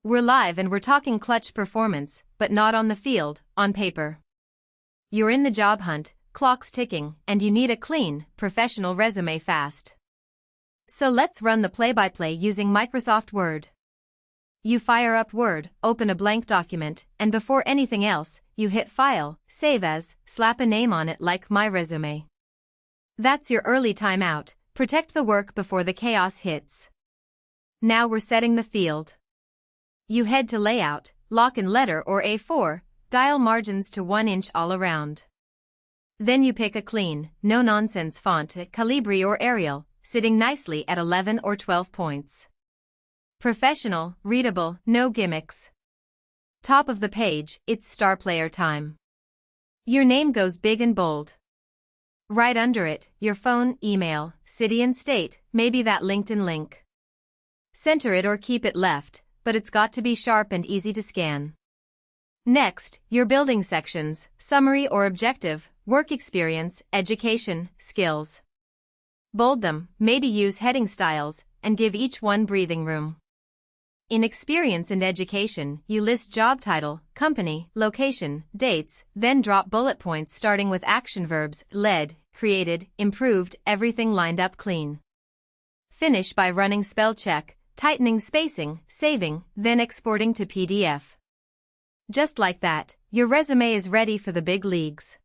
We're live and we're talking clutch performance, but not on the field, on paper. You're in the job hunt, clock's ticking, and you need a clean, professional resume fast. So let's run the play-by-play using Microsoft Word. You fire up Word, open a blank document, and before anything else, you hit File, Save As, slap a name on it like My Resume. That's your early timeout. Protect the work before the chaos hits. Now we're setting the field. You head to Layout, lock in letter or A4, dial margins to 1 inch all around. Then you pick a clean, no-nonsense font, Calibri or Arial, sitting nicely at 11 or 12 points. Professional, readable, no gimmicks. Top of the page, it's star player time. Your name goes big and bold. Right under it, your phone, email, city and state, maybe that LinkedIn link. Center it or keep it left, but it's got to be sharp and easy to scan. Next, your building sections, summary or objective, work experience, education, skills. Bold them, maybe use heading styles, and give each one breathing room. In experience and education, you list job title, company, location, dates, then drop bullet points starting with action verbs, led, created, improved, everything lined up clean. Finish by running spell check, tightening spacing, saving, then exporting to PDF. Just like that, your resume is ready for the big leagues.